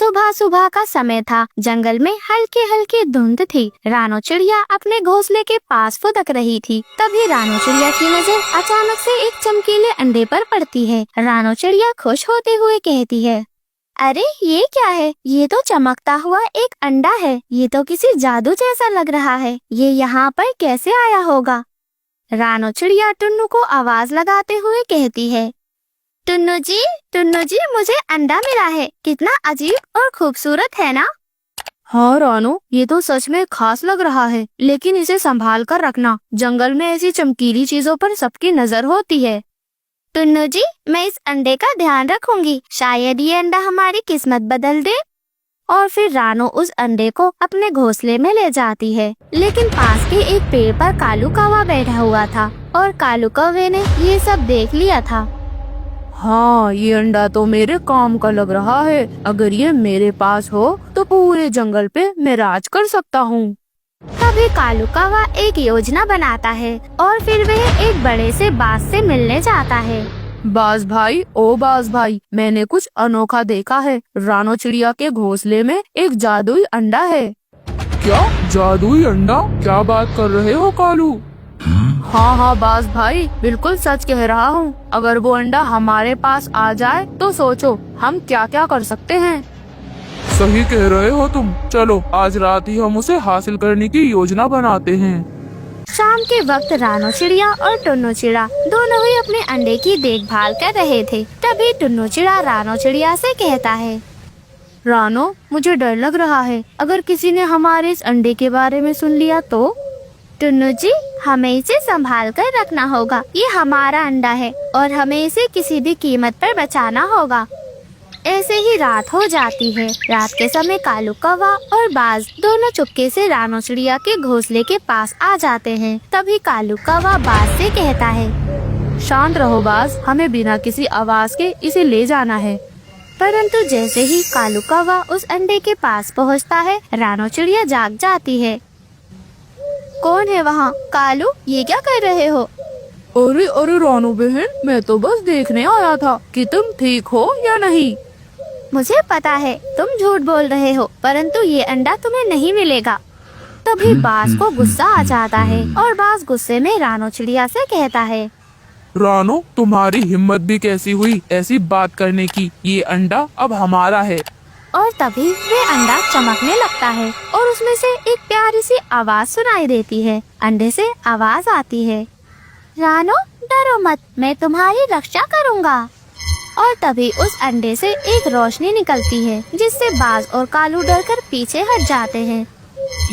सुबह सुबह का समय था। जंगल में हल्की हल्की धुंध थी। रानो चिड़िया अपने घोंसले के पास फुदक रही थी। तभी रानो चिड़िया की नजर अचानक से एक चमकीले अंडे पर पड़ती है। रानो चिड़िया खुश होते हुए कहती है, अरे ये क्या है? ये तो चमकता हुआ एक अंडा है। ये तो किसी जादू जैसा लग रहा है। ये यहाँ पर कैसे आया होगा? रानो चिड़िया टुन्नू को आवाज लगाते हुए कहती है, टुन्नू जी मुझे अंडा मिला है। कितना अजीब और खूबसूरत है ना? हाँ रानो, ये तो सच में खास लग रहा है, लेकिन इसे संभाल कर रखना। जंगल में ऐसी चमकीली चीजों पर सबकी नजर होती है। टुन्नू जी, मैं इस अंडे का ध्यान रखूंगी। शायद ये अंडा हमारी किस्मत बदल दे। और फिर रानो उस अंडे को अपने घोंसले में ले जाती है। लेकिन पास के एक पेड़ पर कालू कौवा बैठा हुआ था और कालू कौवे ने ये सब देख लिया था। हाँ, ये अंडा तो मेरे काम का लग रहा है। अगर ये मेरे पास हो तो पूरे जंगल पे मैं राज कर सकता हूँ। तभी कालू कौवा एक योजना बनाता है और फिर वह एक बड़े से बाज से मिलने जाता है। बाज भाई, ओ बाज भाई, मैंने कुछ अनोखा देखा है। रानो चिड़िया के घोंसले में एक जादुई अंडा है। क्या जादुई अंडा? क्या बात कर रहे हो कालू? हाँ बाज भाई, बिल्कुल सच कह रहा हूँ। अगर वो अंडा हमारे पास आ जाए तो सोचो हम क्या क्या कर सकते हैं। सही कह रहे हो तुम। चलो आज रात ही हम उसे हासिल करने की योजना बनाते हैं। शाम के वक्त रानो चिड़िया और टुन्नू चिड़ा दोनों ही अपने अंडे की देखभाल कर रहे थे। तभी टुन्नू चिड़ा रानो चिड़िया से कहता है, रानो, मुझे डर लग रहा है। अगर किसी ने हमारे इस अंडे के बारे में सुन लिया तो? टुन्नू जी, हमें इसे संभाल कर रखना होगा। ये हमारा अंडा है और हमें इसे किसी भी कीमत पर बचाना होगा। ऐसे ही रात हो जाती है। रात के समय कालू कौवा और बाज दोनों चुपके से रानो चिड़िया के घोंसले के पास आ जाते हैं। तभी कालू कौवा बाज से कहता है, शांत रहो बाज, हमें बिना किसी आवाज के इसे ले जाना है। परंतु जैसे ही कालू कौवा उस अंडे के पास पहुंचता है, रानो चिड़िया जाग जाती है। कौन है वहाँ? कालू, ये क्या कर रहे हो? अरे अरे रानो बहन, मैं तो बस देखने आया था कि तुम ठीक हो या नहीं। मुझे पता है तुम झूठ बोल रहे हो, परंतु ये अंडा तुम्हें नहीं मिलेगा। तभी बाज को गुस्सा आ जाता है और बाज गुस्से में रानो चिड़िया से कहता है, रानो, तुम्हारी हिम्मत भी कैसी हुई ऐसी बात करने की? ये अंडा अब हमारा है। और तभी वे अंडा चमकने लगता है और उसमें से एक प्यारी सी आवाज सुनाई देती है। अंडे से आवाज आती है, रानो डरो मत, मैं तुम्हारी रक्षा करूँगा। और तभी उस अंडे से एक रोशनी निकलती है जिससे बाज और कालू डरकर पीछे हट जाते हैं।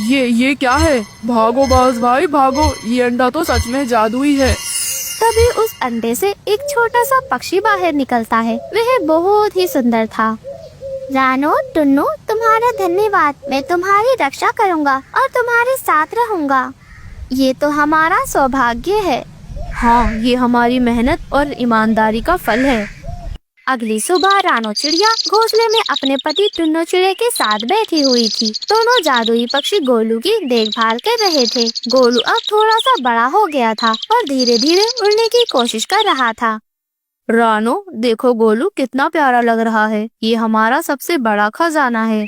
ये क्या है? भागो बाज भाई भागो, ये अंडा तो सच में जादुई है। तभी उस अंडे से एक छोटा सा पक्षी बाहर निकलता है। वह बहुत ही सुंदर था। रानो, टुन्नू, तुम्हारा धन्यवाद। मैं तुम्हारी रक्षा करूँगा और तुम्हारे साथ रहूँगा। ये तो हमारा सौभाग्य है। हाँ, ये हमारी मेहनत और ईमानदारी का फल है। अगली सुबह रानो चिड़िया घोंसले में अपने पति टुन्नू चिड़े के साथ बैठी हुई थी। दोनों जादुई पक्षी गोलू की देखभाल कर रहे थे। गोलू अब थोड़ा सा बड़ा हो गया था और धीरे धीरे उड़ने की कोशिश कर रहा था। रानो, देखो गोलू कितना प्यारा लग रहा है। ये हमारा सबसे बड़ा खजाना है।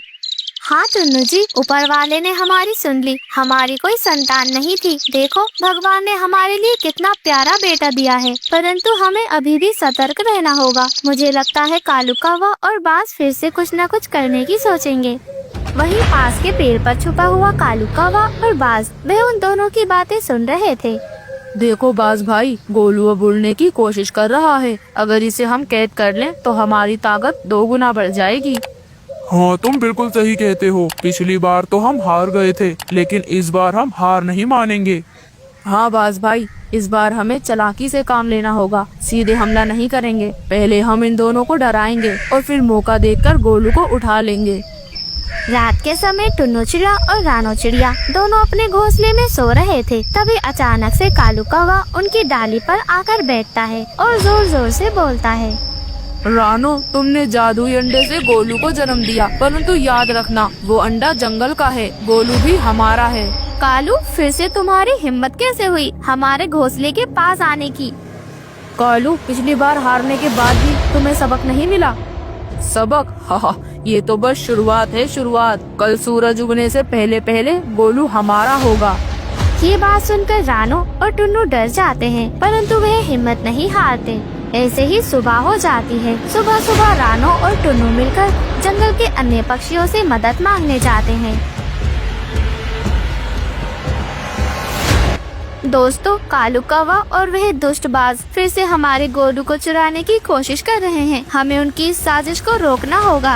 हाँ टुन्नू जी, ऊपर वाले ने हमारी सुन ली। हमारी कोई संतान नहीं थी। देखो भगवान ने हमारे लिए कितना प्यारा बेटा दिया है, परंतु हमें अभी भी सतर्क रहना होगा। मुझे लगता है कालू कौवा और बाज फिर से कुछ न कुछ करने की सोचेंगे। वहीं पास के पेड़ पर छुपा हुआ कालू कौवा और बाज वह उन दोनों की बातें सुन रहे थे। देखो बाज भाई, गोलू अब उड़ने की कोशिश कर रहा है। अगर इसे हम कैद कर लें तो हमारी ताकत 2 गुना बढ़ जाएगी। हाँ, तुम बिल्कुल सही कहते हो। पिछली बार तो हम हार गए थे, लेकिन इस बार हम हार नहीं मानेंगे। हाँ बाज भाई, इस बार हमें चालाकी से काम लेना होगा। सीधे हमला नहीं करेंगे। पहले हम इन दोनों को डराएंगे और फिर मौका देखकर गोलू को उठा लेंगे। रात के समय टुन्नू चिड़िया और रानो चिड़िया दोनों अपने घोंसले में सो रहे थे। तभी अचानक से कालू कौवा उनकी डाली पर आकर बैठता है और जोर जोर से बोलता है, रानो, तुमने जादुई अंडे से गोलू को जन्म दिया, परंतु याद रखना वो अंडा जंगल का है। गोलू भी हमारा है। कालू, फिर से तुम्हारी हिम्मत कैसे हुई हमारे घोंसले के पास आने की? कालू, पिछली बार हारने के बाद भी तुम्हें सबक नहीं मिला? सबक? हा, ये तो बस शुरुआत है, शुरुआत। कल सूरज उगने से पहले पहले गोलू हमारा होगा। ये बात सुनकर रानो और टुन्नू डर जाते हैं, परंतु वह हिम्मत नहीं हारते। ऐसे ही सुबह हो जाती है। सुबह सुबह रानो और टुन्नू मिलकर जंगल के अन्य पक्षियों से मदद मांगने जाते हैं। दोस्तों, कालू कौवा और वह दुष्टबाज फिर से हमारे गोलू को चुराने की कोशिश कर रहे हैं। हमें उनकी इस साजिश को रोकना होगा।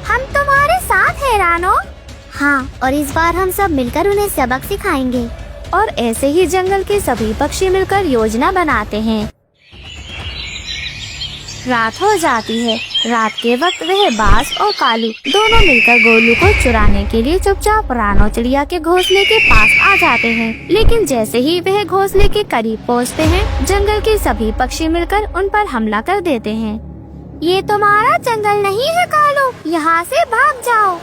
हम तुम्हारे साथ हैं रानो। हाँ, और इस बार हम सब मिलकर उन्हें सबक सिखाएंगे। और ऐसे ही जंगल के सभी पक्षी मिलकर योजना बनाते हैं। रात हो जाती है। रात के वक्त वह बाज और कालू दोनों मिलकर गोलू को चुराने के लिए चुपचाप रानो चिड़िया के घोंसले के पास आ जाते हैं। लेकिन जैसे ही वह घोंसले के करीब पहुंचते हैं, जंगल के सभी पक्षी मिलकर उन पर हमला कर देते हैं। ये तुम्हारा जंगल नहीं है कालू, यहाँ से भाग जाओ।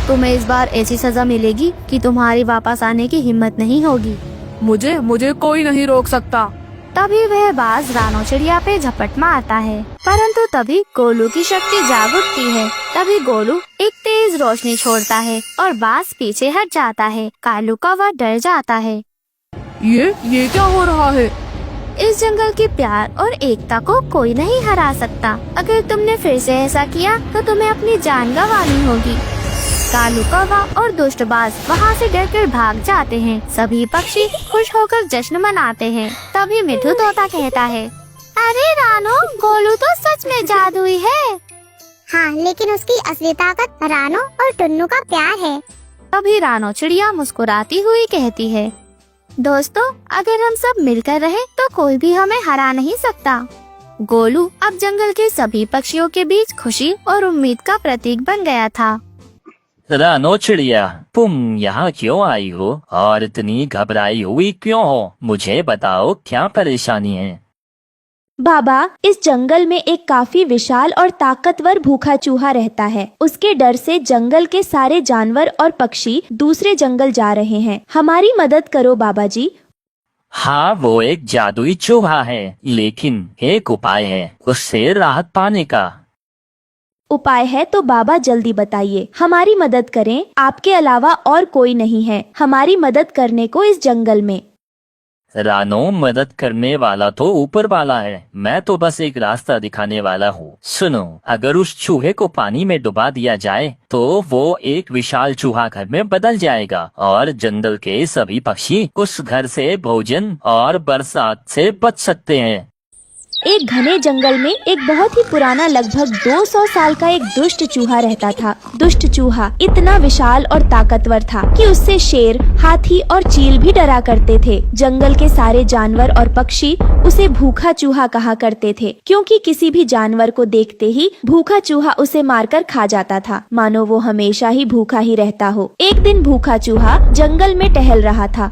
तुम्हें इस बार ऐसी सजा मिलेगी कि तुम्हारी वापस आने की हिम्मत नहीं होगी। मुझे कोई नहीं रोक सकता। तभी वह बाज रानो चिड़िया पे झपट मारता है, परंतु तभी गोलू की शक्ति जाग उठती है। तभी गोलू एक तेज रोशनी छोड़ता है और बाज पीछे हट जाता है। कालू कौवा डर जाता है। ये क्या हो रहा है? इस जंगल के प्यार और एकता को कोई नहीं हरा सकता। अगर तुमने फिर से ऐसा किया तो तुम्हें अपनी जान गंवानी होगी। कालू कौवा और दुष्टबाज वहाँ से डरकर भाग जाते हैं। सभी पक्षी खुश होकर जश्न मनाते हैं। तभी मिठू तोता कहता है, अरे रानो, गोलू तो सच में जादुई है। हाँ, लेकिन उसकी असली ताकत रानो और टुन्नू का प्यार है। तभी रानो चिड़िया मुस्कुराती हुई कहती है, दोस्तों, अगर हम सब मिलकर रहे तो कोई भी हमें हरा नहीं सकता। गोलू अब जंगल के सभी पक्षियों के बीच खुशी और उम्मीद का प्रतीक बन गया था। रानो चिड़िया, तुम यहाँ क्यों आई हो और इतनी घबराई हुई क्यों हो? मुझे बताओ, क्या परेशानी है? बाबा, इस जंगल में एक काफी विशाल और ताकतवर भूखा चूहा रहता है। उसके डर से जंगल के सारे जानवर और पक्षी दूसरे जंगल जा रहे हैं। हमारी मदद करो बाबा जी। हाँ, वो एक जादुई चूहा है, लेकिन एक उपाय है उससे राहत पाने का। उपाय है तो बाबा जल्दी बताइए, हमारी मदद करें। आपके अलावा और कोई नहीं है हमारी मदद करने को इस जंगल में। रानो, मदद करने वाला तो ऊपर वाला है, मैं तो बस एक रास्ता दिखाने वाला हूँ। सुनो, अगर उस चूहे को पानी में डुबा दिया जाए तो वो एक विशाल चूहा घर में बदल जाएगा और जंगल के सभी पक्षी उस घर से भोजन और बरसात से बच सकते हैं। एक घने जंगल में एक बहुत ही पुराना लगभग 200 साल का एक दुष्ट चूहा रहता था। दुष्ट चूहा इतना विशाल और ताकतवर था कि उससे शेर, हाथी और चील भी डरा करते थे। जंगल के सारे जानवर और पक्षी उसे भूखा चूहा कहा करते थे, क्योंकि किसी भी जानवर को देखते ही भूखा चूहा उसे मारकर खा जाता था, मानो वो हमेशा ही भूखा ही रहता हो। एक दिन भूखा चूहा जंगल में टहल रहा था।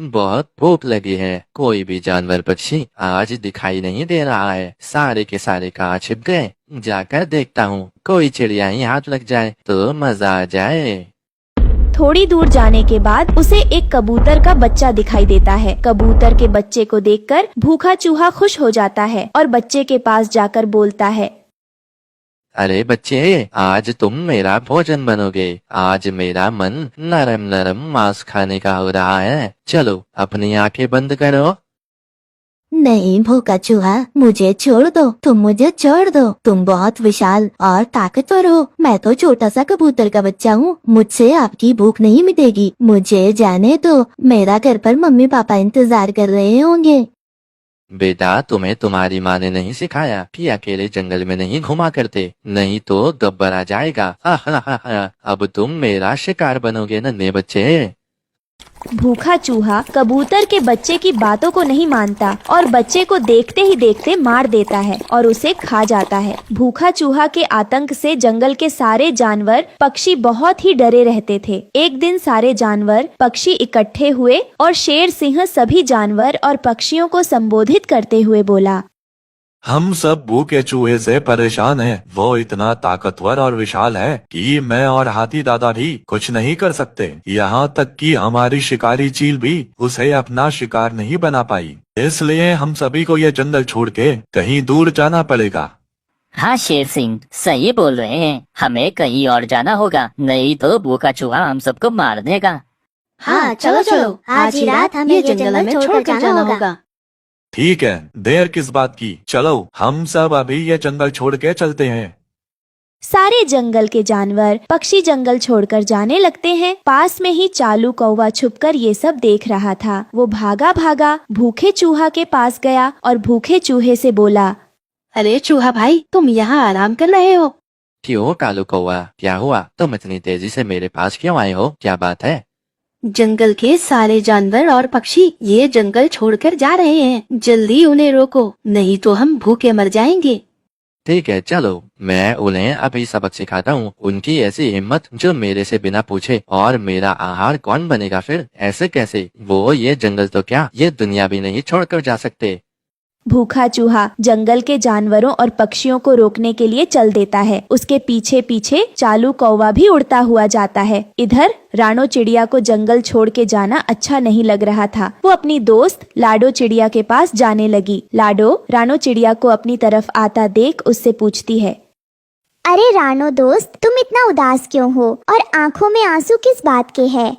बहुत भूख लगी है, कोई भी जानवर पक्षी आज दिखाई नहीं दे रहा है। सारे के सारे कहाँ छिप गए? जाकर देखता हूँ, कोई चिड़िया ही हाथ लग जाए तो मजा आ जाए। थोड़ी दूर जाने के बाद उसे एक कबूतर का बच्चा दिखाई देता है। कबूतर के बच्चे को देखकर भूखा चूहा खुश हो जाता है और बच्चे के पास जाकर बोलता है, अरे बच्चे, आज तुम मेरा भोजन बनोगे। आज मेरा मन नरम नरम मांस खाने का हो रहा है। चलो अपनी आंखें बंद करो। नहीं भूखा चूहा, मुझे छोड़ दो, तुम मुझे छोड़ दो। तुम बहुत विशाल और ताकतवर हो, मैं तो छोटा सा कबूतर का बच्चा हूँ। मुझसे आपकी भूख नहीं मिटेगी, मुझे जाने दो। मेरा घर पर मम्मी पापा इंतजार कर रहे होंगे। बेटा, तुम्हें तुम्हारी माँ ने नहीं सिखाया कि अकेले जंगल में नहीं घुमा करते, नहीं तो गब्बर आ जाएगा। अब तुम मेरा शिकार बनोगे नन्हे बच्चे। भूखा चूहा कबूतर के बच्चे की बातों को नहीं मानता और बच्चे को देखते ही देखते मार देता है और उसे खा जाता है। भूखा चूहा के आतंक से जंगल के सारे जानवर पक्षी बहुत ही डरे रहते थे। एक दिन सारे जानवर पक्षी इकट्ठे हुए और शेर सिंह सभी जानवर और पक्षियों को संबोधित करते हुए बोला, हम सब भूखे चूहे से परेशान हैं। वो इतना ताकतवर और विशाल है कि मैं और हाथी दादा भी कुछ नहीं कर सकते। यहाँ तक कि हमारी शिकारी चील भी उसे अपना शिकार नहीं बना पाई। इसलिए हम सभी को ये जंगल छोड़ के कहीं दूर जाना पड़ेगा। हाँ शेर सिंह सही बोल रहे हैं, हमें कहीं और जाना होगा, नहीं तो भूखा चूहा हम सबको मार देगा। हाँ चलो चलो, आज ही रात हमें ये जंगल हमें छोड़कर जाना होगा। ठीक है, देर किस बात की, चलो हम सब अभी ये जंगल छोड़ के चलते हैं। सारे जंगल के जानवर पक्षी जंगल छोड़कर जाने लगते हैं। पास में ही चालू कौवा छुपकर ये सब देख रहा था। वो भागा भागा भूखे चूहा के पास गया और भूखे चूहे से बोला, अरे चूहा भाई, तुम यहाँ आराम कर रहे हो? क्यों कालू कौवा, क्या हुआ? तुम इतनी तेजी से मेरे पास क्यों आए हो? क्या बात है? जंगल के सारे जानवर और पक्षी ये जंगल छोड़कर जा रहे हैं, जल्दी उन्हें रोको, नहीं तो हम भूखे मर जाएंगे। ठीक है चलो, मैं उन्हें अभी सबक सिखाता हूँ। उनकी ऐसी हिम्मत जो मेरे से बिना पूछे, और मेरा आहार कौन बनेगा फिर? ऐसे कैसे? वो ये जंगल तो क्या, ये दुनिया भी नहीं छोड़कर जा सकते। भूखा चूहा जंगल के जानवरों और पक्षियों को रोकने के लिए चल देता है। उसके पीछे पीछे चालू कौवा भी उड़ता हुआ जाता है। इधर रानो चिड़िया को जंगल छोड़ के जाना अच्छा नहीं लग रहा था। वो अपनी दोस्त लाडो चिड़िया के पास जाने लगी। लाडो रानो चिड़िया को अपनी तरफ आता देख उससे पूछती है, अरे रानो दोस्त, तुम इतना उदास क्यों हो और आंखों में आंसू किस बात के हैं?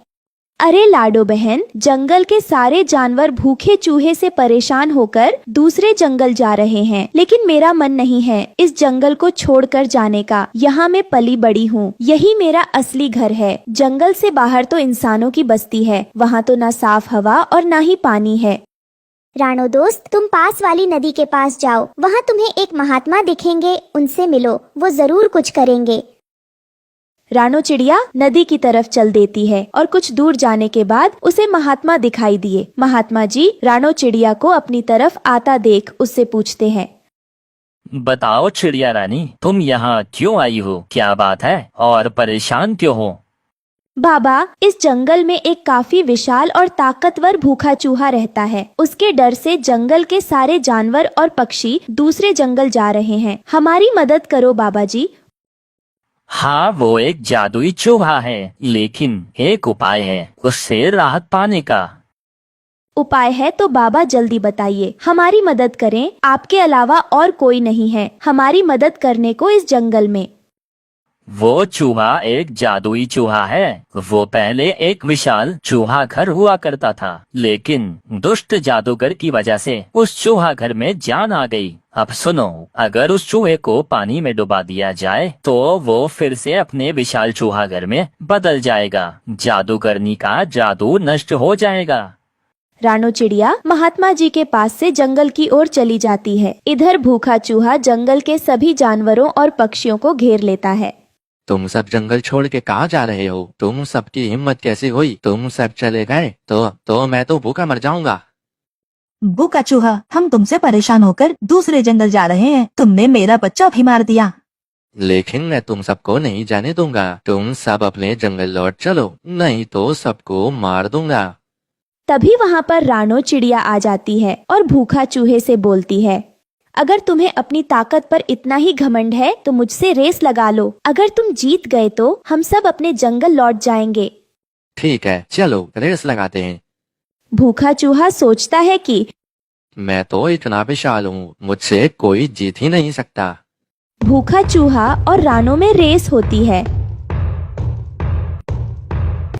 अरे लाडो बहन, जंगल के सारे जानवर भूखे चूहे से परेशान होकर दूसरे जंगल जा रहे हैं, लेकिन मेरा मन नहीं है इस जंगल को छोड़कर जाने का। यहाँ मैं पली बड़ी हूँ, यही मेरा असली घर है। जंगल से बाहर तो इंसानों की बस्ती है, वहाँ तो ना साफ हवा और ना ही पानी है। रानो दोस्त, तुम पास वाली नदी के पास जाओ, वहाँ तुम्हें एक महात्मा दिखेंगे, उनसे मिलो, वो जरूर कुछ करेंगे। रानो चिड़िया नदी की तरफ चल देती है और कुछ दूर जाने के बाद उसे महात्मा दिखाई दिए। महात्मा जी रानो चिड़िया को अपनी तरफ आता देख उससे पूछते हैं, बताओ चिड़िया रानी, तुम यहाँ क्यों आई हो? क्या बात है और परेशान क्यों हो? बाबा, इस जंगल में एक काफी विशाल और ताकतवर भूखा चूहा रहता है। उसके डर से जंगल के सारे जानवर और पक्षी दूसरे जंगल जा रहे हैं। हमारी मदद करो बाबा जी। हाँ, वो एक जादुई चूहा है, लेकिन एक उपाय है उससे राहत पाने का। उपाय है तो बाबा जल्दी बताइए, हमारी मदद करें, आपके अलावा और कोई नहीं है हमारी मदद करने को इस जंगल में। वो चूहा एक जादुई चूहा है। वो पहले एक विशाल चूहा घर हुआ करता था, लेकिन दुष्ट जादूगर की वजह से उस चूहा घर में जान आ गई। अब सुनो, अगर उस चूहे को पानी में डुबा दिया जाए तो वो फिर से अपने विशाल चूहा घर में बदल जाएगा। जादूगरनी का जादू नष्ट हो जाएगा। रानो चिड़िया महात्मा जी के पास से जंगल की ओर चली जाती है। इधर भूखा चूहा जंगल के सभी जानवरों और पक्षियों को घेर लेता है। तुम सब जंगल छोड़ के कहाँ जा रहे हो? तुम सबकी हिम्मत कैसे हुई? तुम सब चले गए तो मैं तो भूखा मर जाऊंगा। भूखा चूहा, हम तुमसे परेशान होकर दूसरे जंगल जा रहे हैं, तुमने मेरा बच्चा भी मार दिया। लेकिन मैं तुम सबको नहीं जाने दूंगा। तुम सब अपने जंगल लौट चलो, नहीं तो सबको मार दूंगा। तभी वहाँ पर रानो चिड़िया आ जाती है और भूखा चूहे से बोलती है, अगर तुम्हें अपनी ताकत पर इतना ही घमंड है तो मुझसे रेस लगा लो। अगर तुम जीत गए तो हम सब अपने जंगल लौट जाएंगे। ठीक है, चलो रेस लगाते हैं। भूखा चूहा सोचता है कि मैं तो इतना विशाल हूँ, मुझसे कोई जीत ही नहीं सकता। भूखा चूहा और रानो में रेस होती है।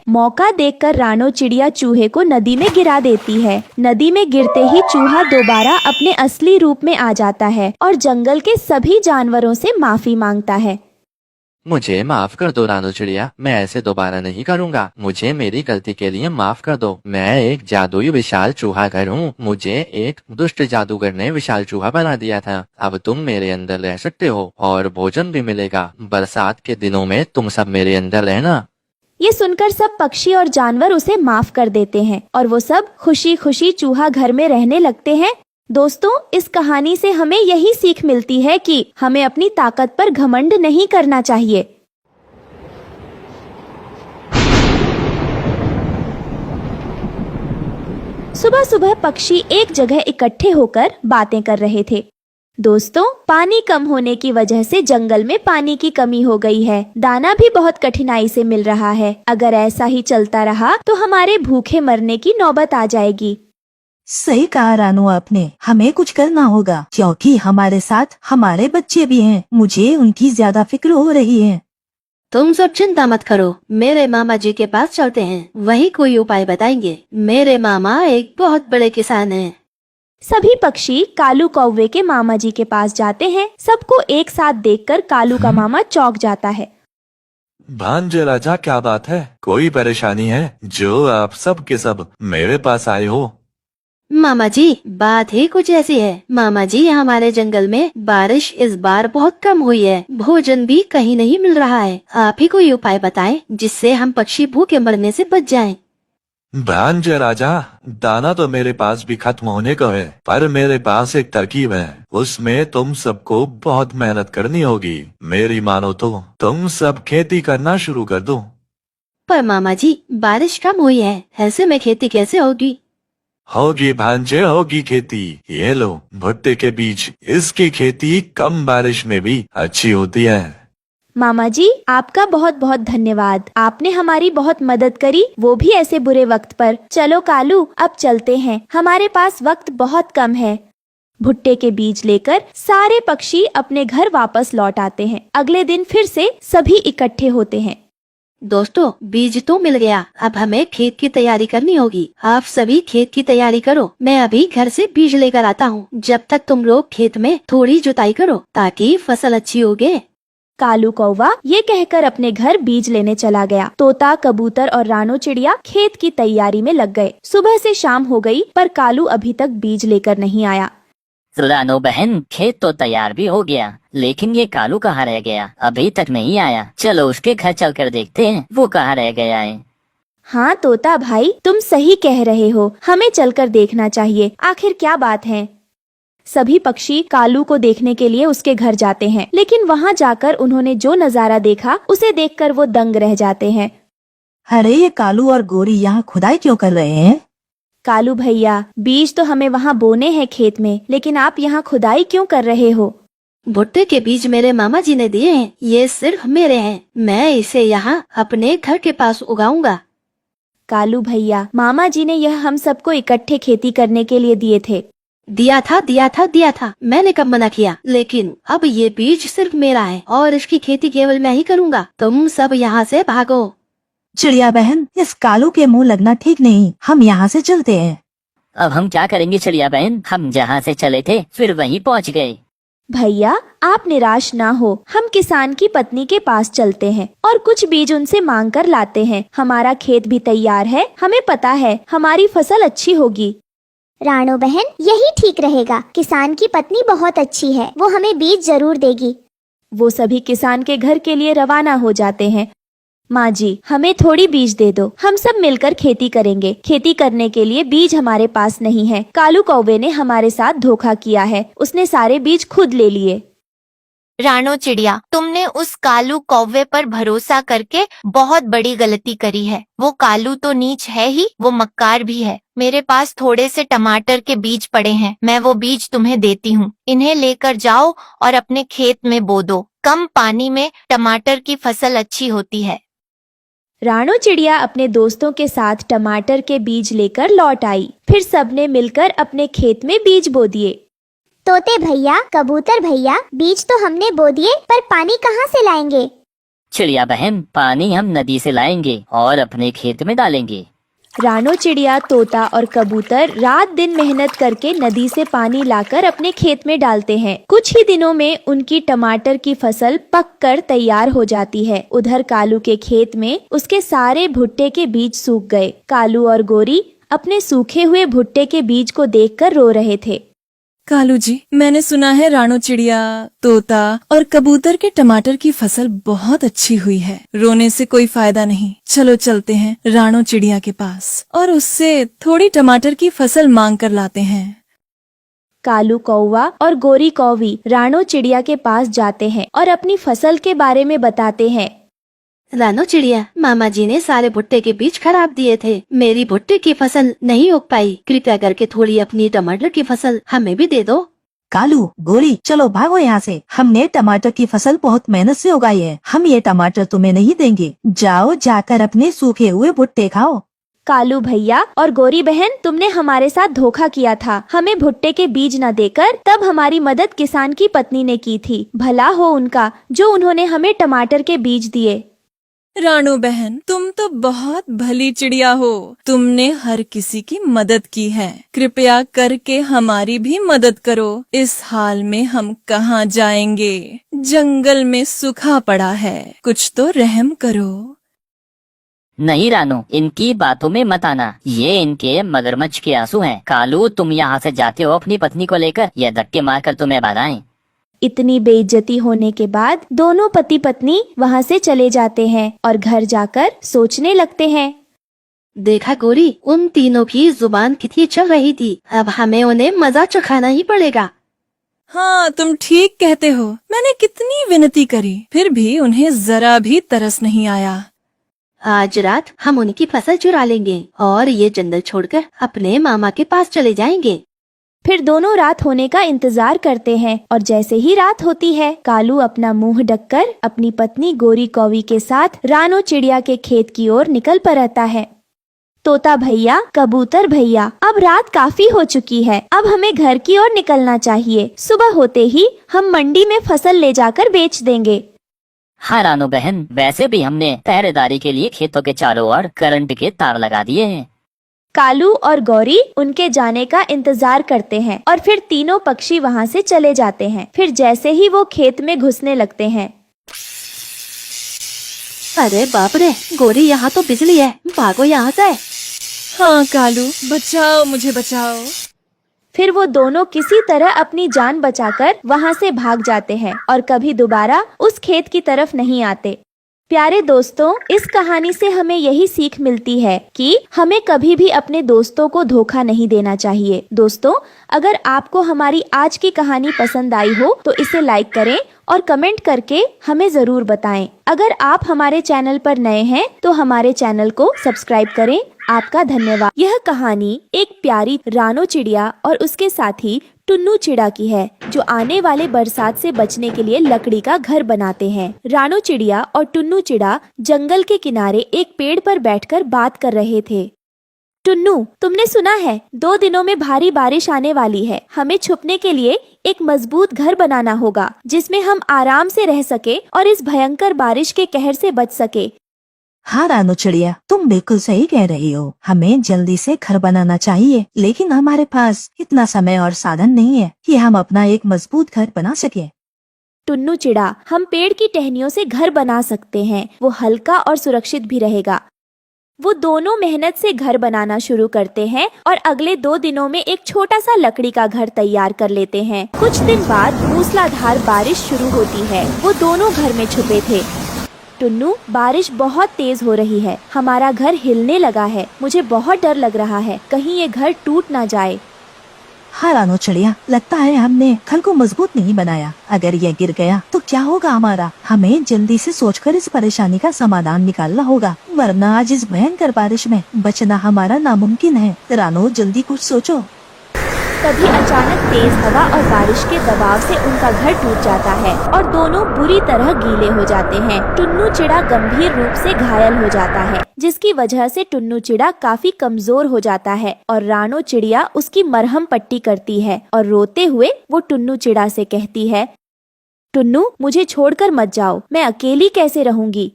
मौका देखकर रानो चिड़िया चूहे को नदी में गिरा देती है। नदी में गिरते ही चूहा दोबारा अपने असली रूप में आ जाता है और जंगल के सभी जानवरों से माफी मांगता है। मुझे माफ कर दो रानो चिड़िया, मैं ऐसे दोबारा नहीं करूँगा। मुझे मेरी गलती के लिए माफ कर दो। मैं एक जादुई विशाल चूहा घर हूँ। मुझे एक दुष्ट जादूगर ने विशाल चूहा बना दिया था। अब तुम मेरे अंदर रह सकते हो और भोजन भी मिलेगा। बरसात के दिनों में तुम सब मेरे अंदर रहना। ये सुनकर सब पक्षी और जानवर उसे माफ कर देते हैं और वो सब खुशी खुशी चूहा घर में रहने लगते हैं। दोस्तों, इस कहानी से हमें यही सीख मिलती है कि हमें अपनी ताकत पर घमंड नहीं करना चाहिए। सुबह सुबह पक्षी एक जगह इकट्ठे होकर बातें कर रहे थे। दोस्तों, पानी कम होने की वजह से जंगल में पानी की कमी हो गई है। दाना भी बहुत कठिनाई से मिल रहा है। अगर ऐसा ही चलता रहा तो हमारे भूखे मरने की नौबत आ जाएगी। सही कहा रानू आपने, हमें कुछ करना होगा क्योंकि हमारे साथ हमारे बच्चे भी हैं। मुझे उनकी ज्यादा फिक्र हो रही है। तुम सब चिंता मत करो, मेरे मामा जी के पास चलते हैं, वही कोई उपाय बताएंगे। मेरे मामा एक बहुत बड़े किसान हैं। सभी पक्षी कालू कौवे के मामा जी के पास जाते हैं। सबको एक साथ देखकर कालू का मामा चौंक जाता है। भांजे राजा, क्या बात है? कोई परेशानी है जो आप सब के सब मेरे पास आए हो? मामा जी, बात ही कुछ ऐसी है। मामा जी, हमारे जंगल में बारिश इस बार बहुत कम हुई है, भोजन भी कहीं नहीं मिल रहा है। आप ही कोई उपाय बताएं जिससे हम पक्षी भूखे मरने से बच जाएं। भांजे राजा, दाना तो मेरे पास भी खत्म होने को है, पर मेरे पास एक तरकीब है। उसमें तुम सबको बहुत मेहनत करनी होगी। मेरी मानो तो तुम सब खेती करना शुरू कर दो। पर मामा जी, बारिश कम हुई है, ऐसे में खेती कैसे होगी? होगी भांजे, होगी खेती। ये लो भुट्टे के बीज, इसकी खेती कम बारिश में भी अच्छी होती है। मामा जी, आपका बहुत बहुत धन्यवाद। आपने हमारी बहुत मदद करी, वो भी ऐसे बुरे वक्त पर। चलो कालू, अब चलते हैं, हमारे पास वक्त बहुत कम है। भुट्टे के बीज लेकर सारे पक्षी अपने घर वापस लौट आते हैं। अगले दिन फिर से सभी इकट्ठे होते हैं। दोस्तों, बीज तो मिल गया, अब हमें खेत की तैयारी करनी होगी। आप सभी खेत की तैयारी करो, मैं अभी घर से बीज लेकर आता हूँ। जब तक तुम लोग खेत में थोड़ी जुताई करो ताकि फसल अच्छी उगे। कालू कौवा ये कहकर अपने घर बीज लेने चला गया। तोता, कबूतर और रानो चिड़िया खेत की तैयारी में लग गए। सुबह से शाम हो गई पर कालू अभी तक बीज लेकर नहीं आया। रानो बहन, खेत तो तैयार भी हो गया, लेकिन ये कालू कहाँ रह गया? अभी तक नहीं आया। चलो उसके घर चलकर देखते हैं वो कहाँ रह गया है। हाँ तोता भाई, तुम सही कह रहे हो, हमें चलकर देखना चाहिए, आखिर क्या बात है। सभी पक्षी कालू को देखने के लिए उसके घर जाते हैं, लेकिन वहाँ जाकर उन्होंने जो नजारा देखा उसे देखकर वो दंग रह जाते हैं। अरे ये कालू और गोरी यहाँ खुदाई क्यों कर रहे हैं? कालू भैया, बीज तो हमें वहाँ बोने हैं खेत में, लेकिन आप यहाँ खुदाई क्यों कर रहे हो? भुट्टे के बीज मेरे मामा जी ने दिए हैं, ये सिर्फ मेरे हैं, मैं इसे यहाँ अपने घर के पास उगाऊंगा। कालू भैया, मामा जी ने यह हम सबको इकट्ठे खेती करने के लिए दिए थे। दिया था, मैंने कब मना किया? लेकिन अब ये बीज सिर्फ मेरा है और इसकी खेती केवल मैं ही करूँगा। तुम सब यहाँ से भागो। चिड़िया बहन, इस कालू के मुंह लगना ठीक नहीं, हम यहाँ से चलते हैं। अब हम क्या करेंगे चिड़िया बहन? हम जहाँ से चले थे फिर वहीं पहुँच गए। भैया, आप निराश ना हो, हम किसान की पत्नी के पास चलते हैं और कुछ बीज उनसे मांग कर लाते हैं। हमारा खेत भी तैयार है, हमें पता है हमारी फसल अच्छी होगी। रानो बहन, यही ठीक रहेगा, किसान की पत्नी बहुत अच्छी है, वो हमें बीज जरूर देगी। वो सभी किसान के घर के लिए रवाना हो जाते हैं। माँ जी, हमें थोड़ी बीज दे दो, हम सब मिलकर खेती करेंगे। खेती करने के लिए बीज हमारे पास नहीं है। कालू कौवे ने हमारे साथ धोखा किया है, उसने सारे बीज खुद ले लिए। रानो चिड़िया, तुमने उस कालू कौवे पर भरोसा करके बहुत बड़ी गलती करी है। वो कालू तो नीच है ही, वो मक्कार भी है। मेरे पास थोड़े से टमाटर के बीज पड़े हैं, मैं वो बीज तुम्हें देती हूँ। इन्हें लेकर जाओ और अपने खेत में बो दो। कम पानी में टमाटर की फसल अच्छी होती है। रानो चिड़िया अपने दोस्तों के साथ टमाटर के बीज लेकर लौट आई। फिर सबने मिलकर अपने खेत में बीज बो दिए। तोते भैया, कबूतर भैया, बीज तो हमने बो दिए, पर पानी कहाँ से लाएंगे? चिड़िया बहन, पानी हम नदी से लाएंगे और अपने खेत में डालेंगे। रानो चिड़िया, तोता और कबूतर रात दिन मेहनत करके नदी से पानी लाकर अपने खेत में डालते हैं। कुछ ही दिनों में उनकी टमाटर की फसल पककर तैयार हो जाती है। उधर कालू के खेत में उसके सारे भुट्टे के बीज सूख गए। कालू और गोरी अपने सूखे हुए भुट्टे के बीज को देखकर रो रहे थे। कालू जी, मैंने सुना है रानो चिड़िया, तोता और कबूतर के टमाटर की फसल बहुत अच्छी हुई है। रोने से कोई फायदा नहीं, चलो चलते हैं रानो चिड़िया के पास और उससे थोड़ी टमाटर की फसल मांग कर लाते हैं। कालू कौवा और गोरी कौवी रानो चिड़िया के पास जाते हैं और अपनी फसल के बारे में बताते हैं। रानो चिड़िया, मामा जी ने सारे भुट्टे के बीज खराब दिए थे, मेरी भुट्टे की फसल नहीं उग पाई। कृपया करके थोड़ी अपनी टमाटर की फसल हमें भी दे दो। कालू, गोरी, चलो भागो यहाँ से। हमने टमाटर की फसल बहुत मेहनत से उगाई है, हम ये टमाटर तुम्हें नहीं देंगे। जाओ, जाकर अपने सूखे हुए भुट्टे खाओ। कालू भैया और गोरी बहन, तुमने हमारे साथ धोखा किया था। हमें भुट्टे के बीज न देकर तब हमारी मदद किसान की पत्नी ने की थी। भला हो उनका जो उन्होंने हमें टमाटर के बीज दिए। रानू बहन, तुम तो बहुत भली चिड़िया हो। तुमने हर किसी की मदद की है। कृपया करके हमारी भी मदद करो। इस हाल में हम कहाँ जाएंगे? जंगल में सूखा पड़ा है, कुछ तो रहम करो। नहीं रानू, इनकी बातों में मत आना। ये इनके मगरमच्छ के आंसू हैं। कालू, तुम यहाँ से जाते हो अपनी पत्नी को लेकर, यह धक्के मारकर तुम्हें भगाएं। इतनी बेइज्जती होने के बाद दोनों पति पत्नी वहाँ से चले जाते हैं और घर जाकर सोचने लगते हैं। देखा गोरी, उन तीनों की जुबान कितनी चल रही थी। अब हमें उन्हें मजा चखाना ही पड़ेगा। हाँ, तुम ठीक कहते हो। मैंने कितनी विनती करी, फिर भी उन्हें जरा भी तरस नहीं आया। आज रात हम उनकी फसल चुरा लेंगे और ये जंगल छोड़कर अपने मामा के पास चले जाएंगे। फिर दोनों रात होने का इंतजार करते हैं और जैसे ही रात होती है, कालू अपना मुंह ढककर अपनी पत्नी गोरी कौवी के साथ रानो चिड़िया के खेत की ओर निकल पड़ता है। तोता भैया, कबूतर भैया, अब रात काफी हो चुकी है। अब हमें घर की ओर निकलना चाहिए। सुबह होते ही हम मंडी में फसल ले जाकर बेच देंगे। हाँ रानू बहन, वैसे भी हमने पहरेदारी के लिए खेतों के चारों ओर करंट के तार लगा दिए हैं। कालू और गौरी उनके जाने का इंतजार करते हैं और फिर तीनों पक्षी वहाँ से चले जाते हैं। फिर जैसे ही वो खेत में घुसने लगते हैं, अरे बाप रे गोरी, यहाँ तो बिजली है, भागो यहाँ से। हाँ कालू, बचाओ मुझे, बचाओ। फिर वो दोनों किसी तरह अपनी जान बचाकर वहाँ से भाग जाते हैं और कभी दोबारा उस खेत की तरफ नहीं आते। प्यारे दोस्तों, इस कहानी से हमें यही सीख मिलती है कि हमें कभी भी अपने दोस्तों को धोखा नहीं देना चाहिए। दोस्तों, अगर आपको हमारी आज की कहानी पसंद आई हो तो इसे लाइक करें और कमेंट करके हमें जरूर बताएं। अगर आप हमारे चैनल पर नए हैं तो हमारे चैनल को सब्सक्राइब करें। आपका धन्यवाद। यह कहानी एक प्यारी रानो चिड़िया और उसके साथी टुन्नू चिड़ा की है, जो आने वाले बरसात से बचने के लिए लकड़ी का घर बनाते हैं। रानो चिड़िया और टुन्नू चिड़ा जंगल के किनारे एक पेड़ पर बैठकर बात कर रहे थे। टुन्नू, तुमने सुना है 2 दिनों में भारी बारिश आने वाली है। हमें छुपने के लिए एक मजबूत घर बनाना होगा, जिसमें हम आराम से रह सके और इस भयंकर बारिश के कहर से बच सके। हाँ रानू चिड़िया, तुम बिल्कुल सही कह रही हो। हमें जल्दी से घर बनाना चाहिए, लेकिन हमारे पास इतना समय और साधन नहीं है कि हम अपना एक मजबूत घर बना सके। टुन्नू चिड़ा, हम पेड़ की टहनियों से घर बना सकते हैं। वो हल्का और सुरक्षित भी रहेगा। वो दोनों मेहनत से घर बनाना शुरू करते हैं और अगले 2 दिनों में एक छोटा सा लकड़ी का घर तैयार कर लेते हैं। कुछ दिन बाद मूसलाधार बारिश शुरू होती है। वो दोनों घर में छुपे थे। टुन्नू, बारिश बहुत तेज हो रही है। हमारा घर हिलने लगा है। मुझे बहुत डर लग रहा है, कहीं ये घर टूट ना जाए। हाँ रानू चिड़िया, लगता है हमने घर को मजबूत नहीं बनाया। अगर ये गिर गया तो क्या होगा हमारा? हमें जल्दी से सोचकर इस परेशानी का समाधान निकालना होगा, वरना आज इस भयंकर बारिश में बचना हमारा नामुमकिन है। रानू, जल्दी कुछ सोचो। तभी अचानक तेज हवा और बारिश के दबाव से उनका घर टूट जाता है और दोनों बुरी तरह गीले हो जाते हैं। टुन्नू चिड़ा गंभीर रूप से घायल हो जाता है, जिसकी वजह से टुन्नू चिड़ा काफी कमजोर हो जाता है और रानो चिड़िया उसकी मरहम पट्टी करती है और रोते हुए वो टुन्नू चिड़ा से कहती है, टुन्नू, मुझे छोड़कर मत जाओ, मैं अकेली कैसे रहूंगी।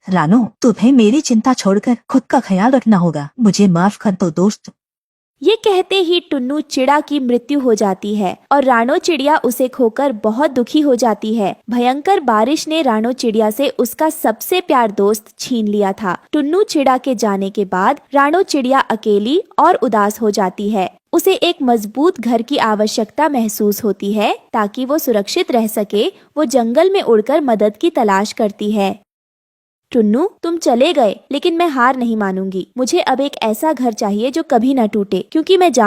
रानू, तुम्हें मेरी चिंता छोड़कर खुद का ख्याल रखना होगा। मुझे माफ कर दो दोस्त। ये कहते ही टुन्नू चिड़ा की मृत्यु हो जाती है और रानो चिड़िया उसे खोकर बहुत दुखी हो जाती है। भयंकर बारिश ने रानो चिड़िया से उसका सबसे प्यार दोस्त छीन लिया था। टुन्नू चिड़ा के जाने के बाद रानो चिड़िया अकेली और उदास हो जाती है। उसे एक मजबूत घर की आवश्यकता महसूस होती है ताकि वो सुरक्षित रह सके। वो जंगल में उड़कर मदद की तलाश करती है। टुन्नू, तुम चले गए, लेकिन मैं हार नहीं मानूंगी। मुझे अब एक ऐसा घर चाहिए जो कभी न टूटे, क्योंकि मैं